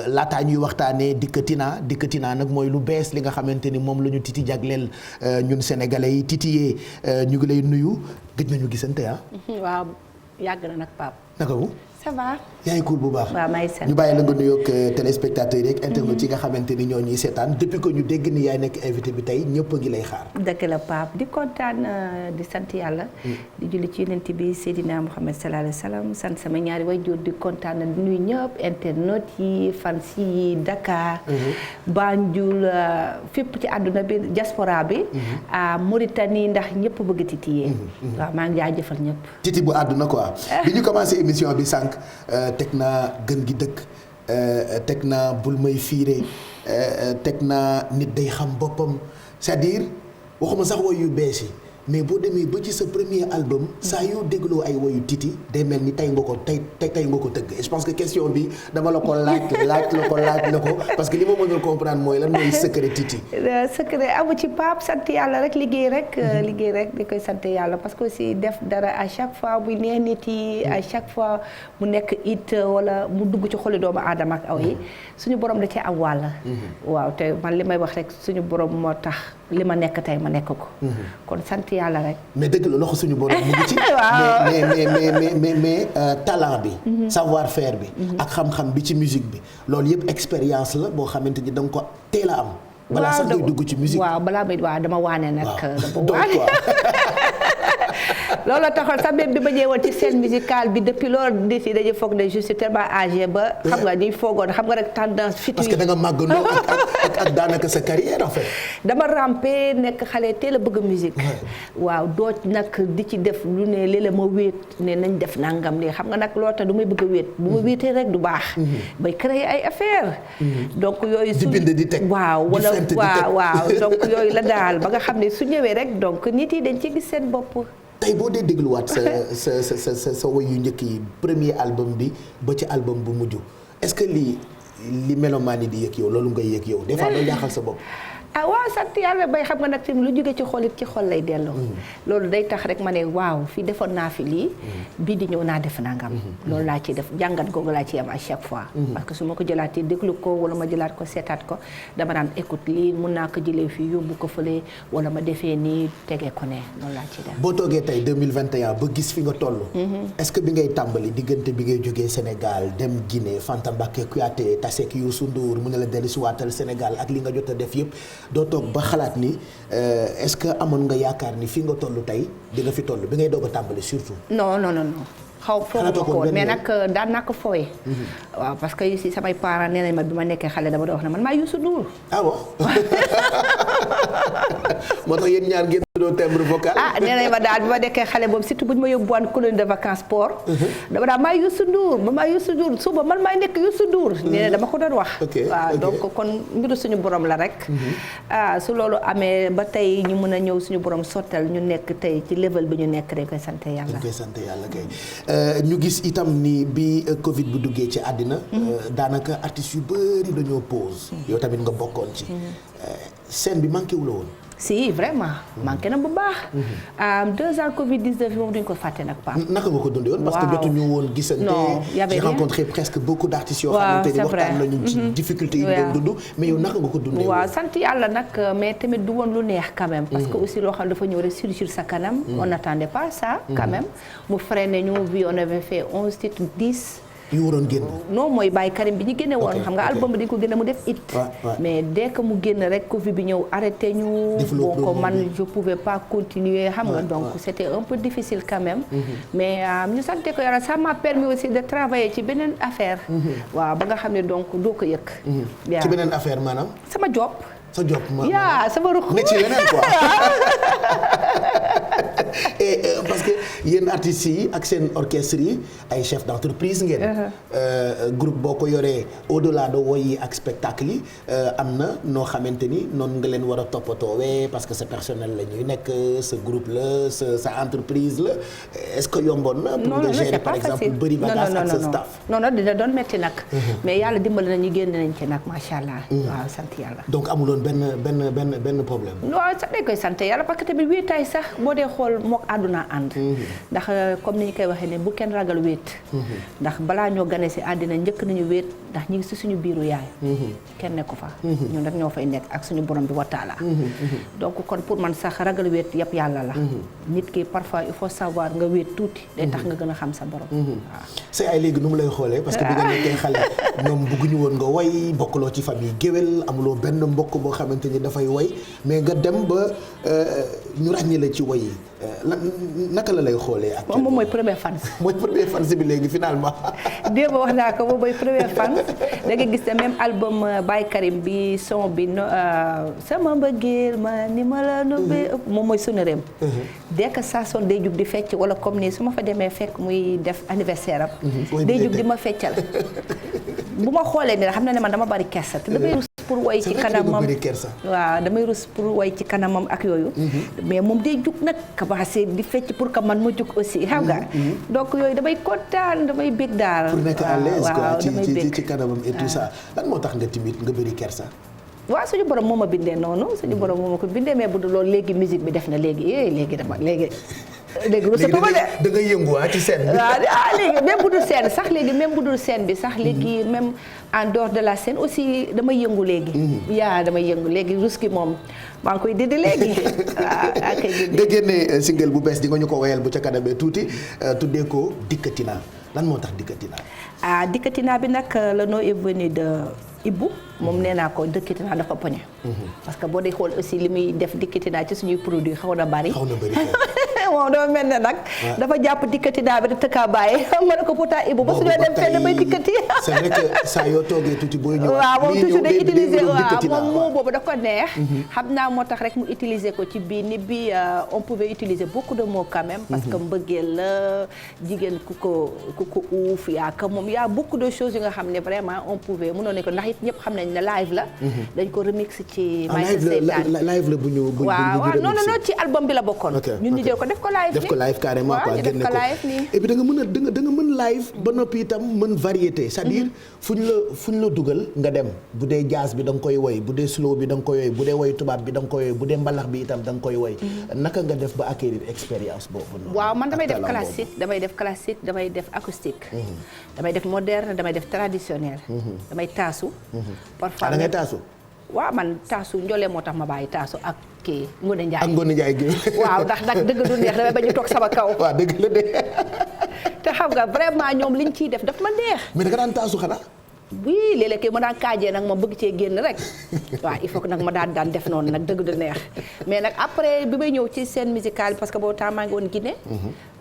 laataa ñuy waxtaanee dikkatina nag mooy lu bees li nga xamante ni moom la ñu Titi jagleel ñun sénégalais yi Titi yee ñu ngi lay nuyu gëj nañu gisante ah. waaw yàgg na nag Pape. naka mu. ça va. yaa ngi cool bu baax. waaw may sant ñu bàyyi la nga nuyoog téléspectateurs yi ak internautes yi nga xamante ni ñoo ñuy seetaan depuis que ñu dégg ni yaay nekk invité bi tey ñëpp a ngi lay xaar. dëgg la Pape di kontaan di sant yàlla. di julli ci yonent bi Seydina Muhammad sallallahu alayhi wa sallam sant sama ñaari waajur di kontaan di nuyu ñëpp internautes yi fans yi Dakar. Banjul fépp ci àdduna bi diaspora bi. Mauritanie ndax ñëpp bëgg Titi yee. waaw maa ngi jaajëfal ñëpp. Titi bu àdduna quoi. bi ñu commencé émission bi sànq. teg naa gën gi dëkk teg naa bul may fiire teg naa nit day xam boppam c'est-à-dire waxuma sax woy yu bees yi mais boo demee ba ci sa premier album saa yoo dégloo ay woyu Titi day mel ni tey nga ko tëgg et je pense que question bi dama la ko laaj la ko parce que li ma mënul comprendre mooy lan mooy secret Titi. secret amu ci Pape sant yàlla rek liggéey rek di koy sant yàlla parce que aussi def dara à chaque fois buy neex nit yi à chaque fois mu nekk it wala mu dugg ci xoli doomu aadama ak aw yi suñu borom da cee am wàll. waaw te man li may wax rek suñu borom moo tax li ma nekk tey ma nekk ko. kon sant yàlla rek. mais dëgg la loxo suñu borom mu ngi ci. mais talent bi. savoir faire bi. ak xam-xam bi ci musique bi loolu yëpp expérience la boo xamante ni da nga ko teel a am. balaa sax ngay dugg ci musique. waaw dama waane nag. dama waane loolu taxoon sax même bi ma ñëwoon ci scène musicale bi depuis loolu nit yi dañuy foog ne je suis tellement âgé ba xam nga ñuy foogoon xam nga rek tendance future. parce que da nga màggandoo ak daanaka sa carrière en fait. dama rampé nekk xale teel a bëgg musique. waaw doo nag di ci def lu ne léeg-léeg ma wéet ne nañ def nangam nii xam nga nag loolu tax du may bëgg a wéet. bu ma wéetee rek du baax. bay créer ay affaire donc yooyu su di bind di teg waaw wala waaw donc yooyu la daal ba nga xam ne su ñëwee rek donc nit yi dañ ci gis seen bopp. tey boo dee dégluwaat sa woy yu njëkk yi premier album bi ba ci album bu mujj est-ce que li mélomane yi di yëg yow loolu ngay yëg yow des fois doo jaaxal sa bopp. waaw sant yàlla bay xam nga nag tamit lu jóge ci xol it ci xol lay delloo. loolu day tax rek ma ne waaw fii defoon naa fi lii. bii di ñëw naa def nangam. loolu laa ciy def jàngat googu laa ciy am à chaque fois. parce que su ma ko jëlaatee déglu ko wala ma jëlaat ko seetaat ko dama naan écoute lii mun naa ko jëlee fii yóbbu ko fële wala ma defee nii tegee ko ne loolu laa ciy def. boo toogee tey 2021 ba gis fi nga toll. est-ce que bi ngay tàmbali diggante bi ngay jógee Sénégal dem Guinée Fanta Mbacké Kouyaté Tasek Youssou Ndour mu ne la dellusiwaatal Sénégal ak li nga jot a def yëpp. doo toog ba xalaat ni est-ce que amoon nga yaakaar ni fii nga toll tey di nga fi toll bi ngay doog a tàmbali surtout. non fooguma ko woon mais nag daan naa ko fooye. waaw parce que si samay parents nee nañ ma bi ma nekkee xale dama doon wax ne man maa Youssou Ndour. ah bon moo tax yéen ñaar ngeen doon timbre vocal. nee nañ ma daal bi ma nekkee xale boobu surtout bu ñu ma yóbbuwaan colonie de vacances sport. dama daal maa Youssou Ndour suba man maay nekk Youssou Ndour. nee na dama ko doon wax. waaw donc kon mbiru suñu borom la rek. su loolu amee ba tey ñu mën a ñëw suñu borom sottal ñu nekk tey ci level bi ñu nekk rek koy sant yàlla. dañ koy sant yàlla kay. ñu gis itam ni bi Covid bu duggee ci àddina. daanaka artistes yu bëri dañoo pause. yow tamit nga bokkoon ci. scène bi manqué wu la woon. si vraiment manqué na bu baax. 2 ans Covid 19 bi moom duñ ko fàtte nag Pape. naka nga ko dundee woon. parce que jotuñu woon gisante. non j'ai rencontré presque beaucoup d'artistes yoo xamante ni waxtaan nañu ci difficulté yi ñu doon dund. mais yow naka nga ko dundee woon. waaw sant yàlla nag mais tamit du woon lu neex quand même. parce que aussi loo xam dafa ñëw rek sur sa kanam. on n'attendait pas ça. quand même mu freiné ñu vi on avait fait 11 titres 10. yu waroon génn. non mooy Baye Karim bi ñu génne woon. xam nga album bi dañ ko génne mu def it. mais dès que mu génn rek Covid bi ñëw arrêté ñu. bon ko man je pouvais pas continuer xam nga donc c'était un peu difficile quand même. mais ñu sant ko yàlla ça m'a permis aussi de travailler ci beneen affaire. waaw ba nga xam ne donc doo ko yëg. ci beneen affaire maanaam. sama job. sa job yaa sama ruq. ne ci leneen quoi. et parce que yéen artistes yi ak seen orchestre yi ay chef d'entreprise ngeen. Groupe boo ko yoree au-delà de woy yi ak spectacle yi am na noo xamante ni noonu nga leen war a toppatoowee parce que sa personnel la ñuy nekk sa groupe la sa entreprise la est-ce que yomboon na. pour nga gérer par exemple bëri bagage ak sa staff. non dina doon métti nag. mais yàlla dimbali nañu génn nañ ci nag macha allah. waaw sant yàlla. donc amuloon benn problème. waaw sax dañ koy sant yàlla parce que tamit wéetaay sax boo dee xool mook àdduna ànd. ndax comme ni ñu koy waxee ne bu kenn ragal wéet. ndax balaa ñoo gane si àddina njëkk nañu wéet ndax ñu ngi si suñu biiru yaay. kenn nekku fa. ñun rek ñoo fay nekk ak suñu borom bi wa taala. donc kon pour man sax ragal wéet yëpp yàlla la. nit ki parfois il faut savoir nga wéet tuuti. day tax nga gën a xam sa borom. waaw say ay léegi nu mu lay xoolee parce que bi nga nekkee xale ñoom bëgguñu woon nga woy bokkuloo ci famille géwél amuloo benn mbokk boo xamante ni dafay woy mais nga dem ba ñu ràññee la ci woy yi naka la lay xoolee. ak moom mooy premier fans. mooy premier fans bi léegi finalement. démb wax naa ko moom mooy premier fans da nga gis ne même album Baye Karim bi son bi sama mbëggeel ma ni ma la nubbee moom mooy sunu réem. dès que saa son day jug di fecc wala comme nii su ma fa demee fekk muy def anniversaire am. day jug di ma feccal. bu ma xoolee nii xam na ne man dama bari kersa te damay rus pour woy ci kanamam waaw damay rus pour woy ci kanamam ak yooyu. mais moom day jug nag commencé di fecc pour que man ma jug aussi xam nga. donc yooyu damay kontaan damay bég daal. pour nekk à l'aise quoi ci kanamam et tout ça lan moo tax nga timide nga bëri kersa. waaw suñu borom moo ma bindee noonu suñu borom moo ma ko bindee mais bu dul loolu léegi musique bi def na léegi léegi rusatuma de da nga yëngu ci scène bi. waaw léegi même bu dul scène sax léegi même bu dul scène bi sax léegi même en dehors de la scène aussi damay yëngu léegi. damay yëngu léegi rus gi moom maa ngi koy dindi léegi waaw kay dindi. nga génne single bu bees di nga ñu ko woyal bu ca kanamee tuuti tuddee ko Dikkatina lan moo tax Dikkatina. Dikkatina bi nag le nom est venu de Ibou moom nee naa ko Dikkatina dafa poñe. parce que boo dee xool aussi li muy def Dikkatina ci suñuy produit xaw na bari. moom dafa mel ne nag dafa jàpp Dikkatina bi da tëkkaa bàyyi ma ne ko pourtant Ibou ba su dee dem fenn bay dikkati. c'est vrai que saa yoo toogee tuuti booy ñëw. waaw moom toujours day utiliser moom moo boobu da ko neex. xam naa moo tax rek mu utiliser ko ci bii ni bi on pouvait utiliser beaucoup de mots quand même. parce que mbëggeel la jigéen ku ko uuf yaa ka moom yaa beaucoup de choses yu nga xam ne vraiment on pouvait mënoon ne ko ndax it ñëpp xam nañ ne live la. dañ ko remix ci. live la bu ñu waaw non ci album bi la bokkoon. ñun ñu jël ko def ko live carrément quoi génne ko et puis da nga mën live ba noppi itam mën variété c'est-à-dire fuñ la dugal nga dem bu dee jazz bi da nga koy woy bu dee slow bi da nga koy woy bu dee woy tubaab bi da nga koy woy bu dee mbalax bi itam da nga koy woy naka nga def ba acquérir expérience boobu noonu. waaw man damay def classique damay def acoustique. damay def moderne damay def traditionnel. damay taasu. parfois da ngay taasu. waaw man taasu njolee moo tax ma bàyyi taasu ak kii Ngoné Ndiaye. ak Ngoné Ndiaye gi. waaw ndax nag dëgg du neex damay bañ a toog sama kaw. waaw dëgg la de. te xam nga vraiment ñoom liñ ciy def daf ma neex. mais da nga daan taasu xanaa. oui léeg-léeg kay ma daan kaajee nag ma bëgg cee génn rek waaw il faut que nag ma daan def noonu nag dëgg du neex mais nag après bi may ñëw ci scène musicale parce que boobu temps maa ngi woon Guinée.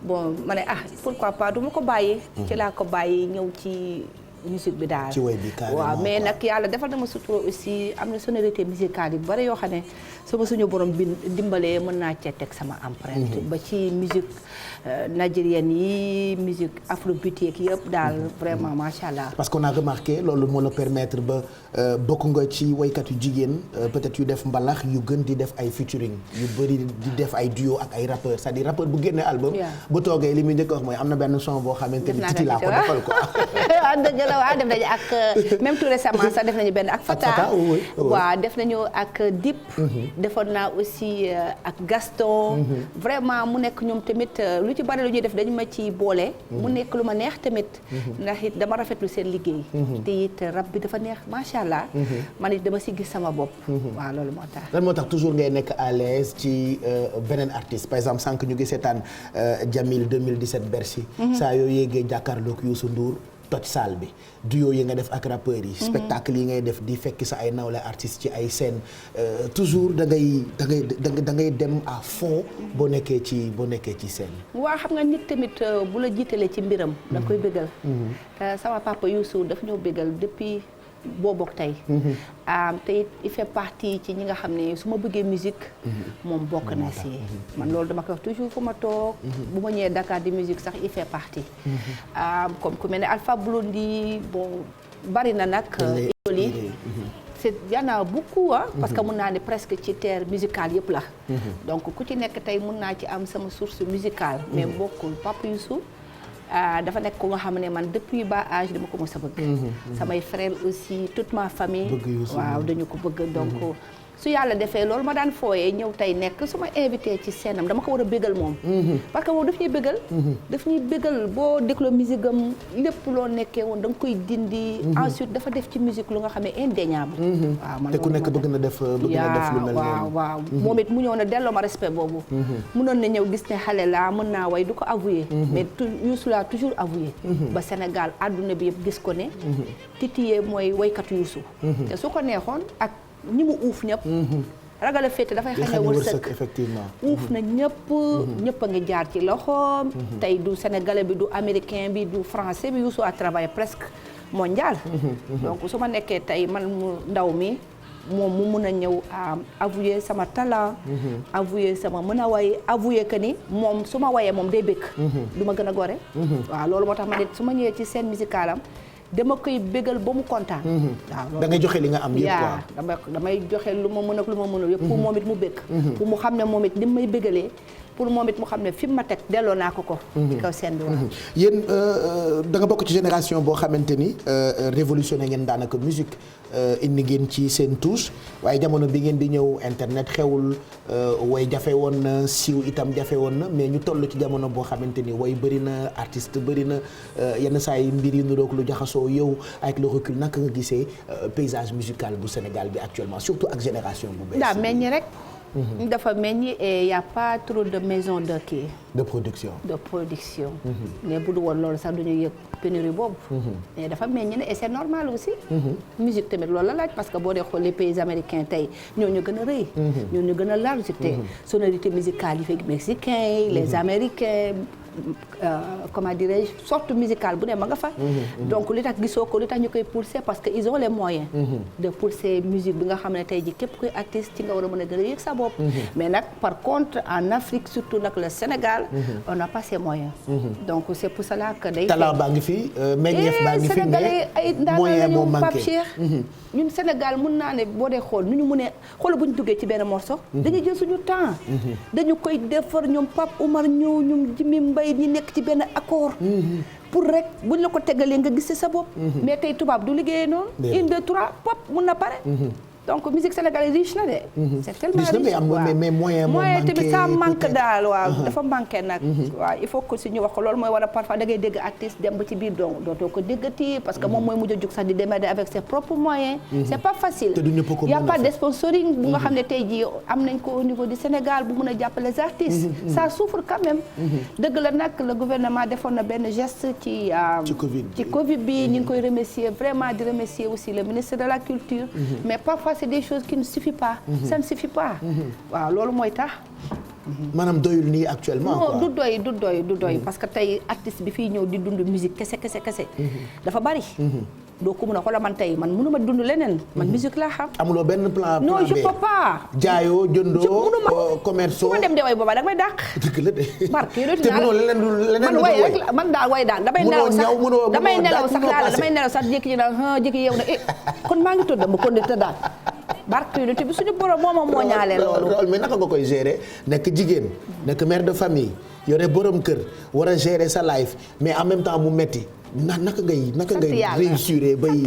bon ma ne pourquoi pas du ma ko bàyyi. ci laa ko bàyyi ñëw ci. musique bi daal ci way bi carrément waaw mais nag yàlla defal na ma sutura aussi am na sonorité musicale yu bari yoo xam ne sama suñu borom bi dimbalee mën naa cee teg sama empreinte ba ci musique nigérienne yi musique afrobeat yeeg yëpp daal vraiment macha allah. parce qu'on a remarqué loolu moo la permettre ba bokk nga ci waykat yu jigéen peut-être yu def mbalax yu gën di def ay featuring yu bëri di def ay duo ak ay rappeurs c'est-à-dire rappeur bu génnee album. bu toogee li muy njëkk wax mooy am na benn son boo xamante ni titi laa ko defal quoi. waaw def nañu ak même tout récemment sax def nañu benn ak Fata waaw def nañu ak Dip defoon naa aussi ak Gaston vraiment mu nekk ñoom tamit lu ci bari lu ñuy def dañu ma ci boole mu nekk lu ma neex tamit ndax it dama rafetlu seen liggéey te it rab bi dafa neex macha allah man it dama si gis sama bopp waaw loolu moo tax lan moo tax toujours ngay nekk à l'aise ci beneen artiste par exemple sànq ñu ngi seetaan Jamil 2017 Bercy saa yoo yéegee jàkkaarloog Youssou Ndour toj salle bi duo yi nga def ak rappeurs yi spectacle yi ngay def di fekk sa ay nawle artistes ci ay scène toujours da ngay dem à fond boo nekkee ci scène. waaw xam nga nit tamit bu la jiitalee ci mbiram da koy bégal sama papa Youssou daf ñoo bégal depuis boobu ak tey. te it il fait partie ci ñi nga xam ne su ma bëggee musique. moom bokk na si. man loolu dama koy wax toujours fu ma toog. bu ma ñëwee Dakar di musique sax il fait partie. comme ku mel ne Alpha Blondy bon bari na nag. idole c'est y en a beaucoup parce que mun naa ne presque ci terre musicale yëpp la. donc ku ci nekk tey mun naa ci am sama source musicale. mais bokkul Papa Youssou. dafa nekk ko nga xam ne man depuis bas âge dama ko mos a bëgg. samay frères aussi toute ma famille. waaw dañu ko bëgg donc. su yàlla defee loolu ma daan fooyee ñëw tey nekk su ma invité ci scène-am dama ko war a bégal moom. parce que moom daf ñuy bégal. daf ñuy bégal boo dégloo musique am lépp loo nekkee woon da nga koy dindi. ensuite dafa def ci musique lu nga xam ne indéniable. waaw man te ku nekk bëgg na def lu mel noonu. waaw moom it mu ñëw na delloo ma respect boobu. munoon na ñëw gis ne xale laa mën naa way du ko avouer. mais Youssou laa toujours avouer. ba Sénégal àdduna bi yëpp gis ko ne. Titiye mooy waykatu Youssou. te su ko neexoon ak. ñi mu uuf ñëpp. ragal a féete dafay xañ a wërsëg effectivement. uuf na ñëpp. ñëpp a ngi jaar ci loxoom. tey du sénégalais bi du américain bi du français bi Youssou a travaillé presque mondial. donc su ma nekkee tey man mu ndaw mi moom mu mun a ñëw avouer sama talent. avouer sama mën a way avouer que ni moom su ma wayee moom day bëgg. du ma gën a gore. waaw loolu moo tax ma ne su ma ñëwee ci scène musicale am. dama koy bégal ba mu kontaan. waaw da ngay joxe li nga am yëpp quoi. damay joxe lu ma mën ak lu ma mënul yëpp. pour moom it mu bég. pour mu xam ne moom it ni may bégalee. pour moom it mu xam ne fi mu ma teg delloo naa ko ko. ci kaw scène bi waaw. yéen da nga bokk ci génération boo xamante ni révolutionné ngeen daanaka musique indi ngeen ci seen touche waaye jamono bi ngeen di ñëw internet xewul way jafe woon na siiw itam jafe woon na mais ñu toll ci jamono boo xamante ni way bëri na artiste bëri na yenn saa yi mbir yi niroog lu jaxasoo yow avec le recul naka nga gisee paysage musical bu Sénégal bi actuellement surtout ak génération bu bees. daa meññ rek. dafa meññ et y a pas trop de maison de kii. de production. mais bu du woon loolu sax duñu yëg pénurie boobu. mais dafa meññ ne et c'est normal aussi. musique tamit loolu la laaj parce que boo dee xool les pays américains tey ñoo ñu gën a rëy. ñoo ñu gën a large te sonorité musicale yi fi mexicains yi les américains. comment dirais-je sorte musicale bu ne ma nga fa. donc li tax gisoo ko li tax ñu koy pousser parce que ils ont les moyens. de pousser musique bi nga xam ne tey ji képp kuy artiste ci nga war a mën a gën a yëg sa bopp. mais nag par contre en Afrique surtout nag le Sénégal. on n'a pas ces moyens. donc c'est pour cela que day. talent baa ngi fi meññeef baa ngi fi mais ay moyen moo manqué Pape Cheikh. ñun Sénégal mun naa ne boo dee xool nu ñu mënee xool bu ñu duggee ci benn morceau. dañuy jël suñu temps. dañu koy defar ñoom Pape Oumar ñëw ñoom Jimmy Mbaye ñi nekk ci benn accord. pour rek buñ la ko tegalee nga gis ci sa bopp. mais tey tubaab du liggéeyee noonu. 1 2 3 pop mun na pare. donc musique sénégalaise riche na de. c'est tellement riche mais moyen tamit ça manque daal waaw dafa manqué nag. waaw il faut que si ñu wax ko loolu mooy war a parfois da ngay dégg artiste dem ba ci biir donc dootoo ko déggati parce que moom mooy mujj a jug sax di démerder avec ses propres moyens. c'est pas facile. y a pas de sponsoring bu nga xam ne tey jii am nañ ko au niveau du Sénégal bu mun a jàppale les artistes. ça souffre quand même. dëgg la nag le gouvernement defoon na benn geste ci Covid bi ñu ngi koy remercier vraiment di remercier aussi le ministre de la culture. mais parfois c'est des choses qui ne suffisent pas. ça ne suffit pas. waaw loolu mooy tax. maanaam doyul nii actuellement. non du doy parce que tey artiste bi fiy ñëw di dund musique kese. dafa bari. doo ko mën a xoolal man tey man mënuma dund leneen. man musique laa xam. amuloo benn plan non je peux pas. jaayoo jëndoo commerce. su ma dem de way booba da may dàq. dëgg la de. barke yooyu te mënoo leneen man way rek man daal way daal damay nelaw sax damay nelaw sax jékki-jékki daal jékki yow na kon maa ngi tëdd ma kon di tëddaat. barke yooyu bi suñu borom moom moo ñaalee loolu. mais naka nga koy gérer nekk jigéen nekk mère de famille yore borom kër war a gérer sa life mais en même temps mu metti naka ngay réussir bay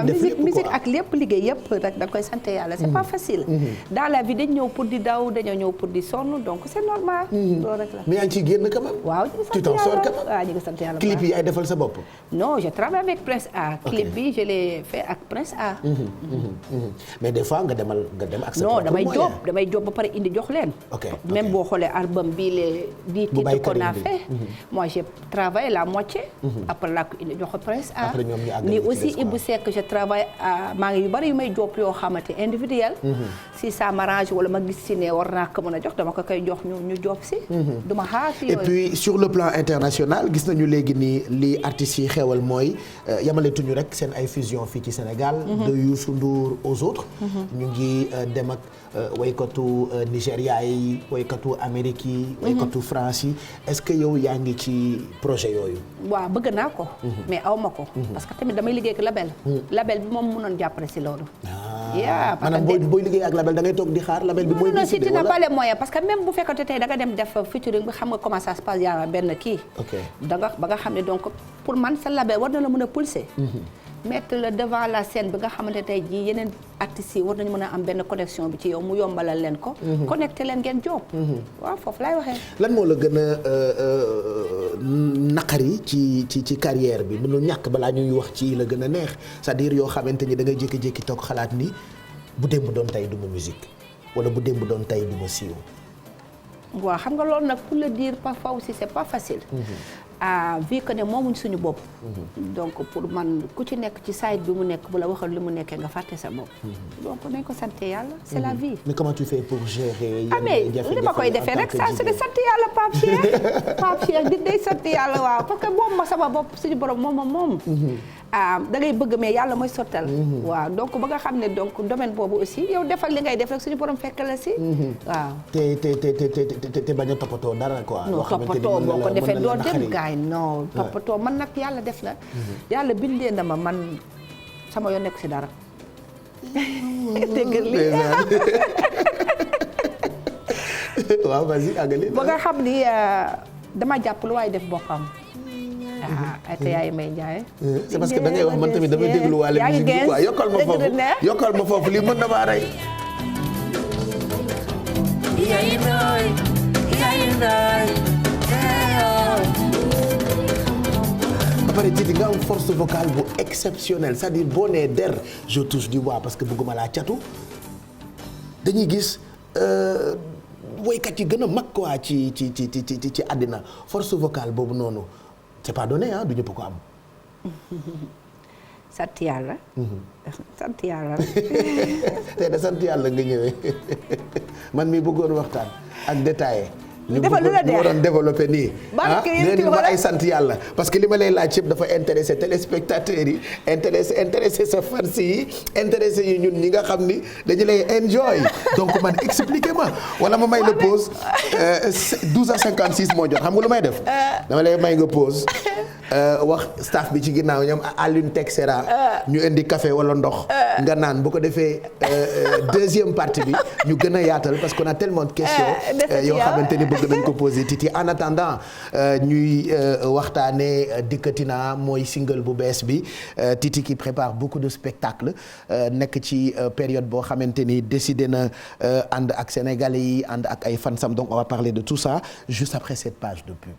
def lépp musique ak lépp liggéey yëpp rek da koy sant yàlla c'est pas facile. dans la vie dañ ñëw pour di daw dañoo ñëw pour di sonn donc c'est normal. loolu rek la mais yaa ngi ciy génn quand même. waaw tu t'en sors quand même. waaw ñu ngi sant yàlla. clip yi ay defal sa bopp. non je travaille avec Prince A. clip bi je l'ai fait ak Prince A. mais des fois nga dem ak sa non damay job ba pare indi jox leen. même boo xoolee album bi les 10 titres qu'on a fait. moi j'ai travaillé la moitié. après laa ko indi jox ko Prince Art. Après ñoom ñu àggali ni ci aussi des quoi. Ibou Seck je travaille maa ngi yu bari yu may job yoo xamante individuel. si ça m'arrange wala ma gis si ne war naa ko mën a jox dama ko koy jox ñu job si. du ma xaar si et yooyu. puis sur le plan international gis nañu léegi nii li artistes yi xewal mooy yamaletuñu rek seen ay fusion fii ci Sénégal. de Youssou Ndour aux autres. ñu ngi dem ak waykatu Nigéria yi waykatu Amérique yi. waykatu France yi est-ce que yow yaa ngi ci projet yooyu. waaw bëgg naa ko. mais aw ma ko. parce que tamit damay liggéey ak label. label bi moom mënoon jàppale si loolu. yaa parce que maanaam booy liggéey ak label da ngay toog di xaar label bi mooy. non si tu n'as pas les moyens parce que même bu fekkante tey da nga dem def featuring bi xam nga comment ça se passe yaa benn kii. ok da nga ba nga xam ne donc pour man sa label war na la mën a pulser. mettre le devant la scène bi nga xamante tey jii yeneen artistes yi war nañu mën a am benn connexion bi ci yow mu yombalal leen ko. connecté leen ngeen job. waaw foofu laay waxee. lan moo la gën a naqari ci carrière bi mënul ñàkk balaa ñuy wax ci la gën a neex c'est-à-dire yoo xamante ni da ngay jékki-jékki toog xalaat ni bu démb doon tey du ma musique wala bu démb doon tey du ma siiw. waaw xam nga loolu nag pour le dire parfois aussi c'est pas facile. vu que ne moomuñ suñu bopp. donc pour man ku ci nekk ci side bi mu nekk bu la waxal li mu nekkee nga fàtte sa bopp. donc nañ ko sant yàlla c'est la vie. mais comment tu fais pour gérer. mais li ma koy defee rek saa su ne sant yàlla Pape Cheikh. Pape Cheikh di day sant yàlla waaw parce que moom ma sama bopp suñu borom moom. da ngay bëgg mais yàlla mooy sottal. waaw donc ba nga xam ne donc domaine boobu aussi yow defal li ngay def rek suñu borom fekk la si. waaw te bañ a toppatoo dara quoi. non toppatoo boo ko defee doo dem gaay non toppatoo man nag yàlla def na. yàlla bindee na ma man sama yoon nekk si dara. dégg li waaw vas-y àggali. ba nga xam ni dama jàpp lu waay def boppam. te yaay may jaay. c'est parce que da ngay wax man tamit dama déglu waale musique bi quoi yokkal ma foofu lii mën na maa rey. ba pare Titi nga am force vocale bu exceptionnelle c'est-à-dire boo nee der je touche du bois parce que bëgguma laa catu dañuy gis woykat yi gën a mag quoi ci àddina force vocale boobu noonu. c'est pas donné ah du ñëpp ko am. sant yàlla. sant yàlla. tey de sant yàlla nga ñëwee man mi bëggoon waxtaan ak détaillé. defal lu la ñu waroon développé nii. léegi ma ay sant yàlla parce que li ma lay laaj yëpp dafa intéressé téléspectateurs yi intéressé sa fans yi intéressé yi ñun ñi nga xam ni dañu lay enjoy donc man expliquez-moi wala ma may la pause 12h56 moo jot xam nga lu may def. dama lay may nga pause wax staff bi ci ginnaaw ñoom Alioune Texera ñu indi café wala ndox nga naan bu ko defee deuxième partie bi ñu gën a yaatal parce qu'on a tellement de questions yoo xamante ni bëgg nañ ko poser Titi en attendant ñuy waxtaanee dikkatina mooy single bu bees bi Titi qui prépare beaucoup de spectacles nekk ci période boo xamante ni décidé na ànd ak sénégalais yi ànd ak ay fansam donc on va parler de tout ça juste après cette page de pub.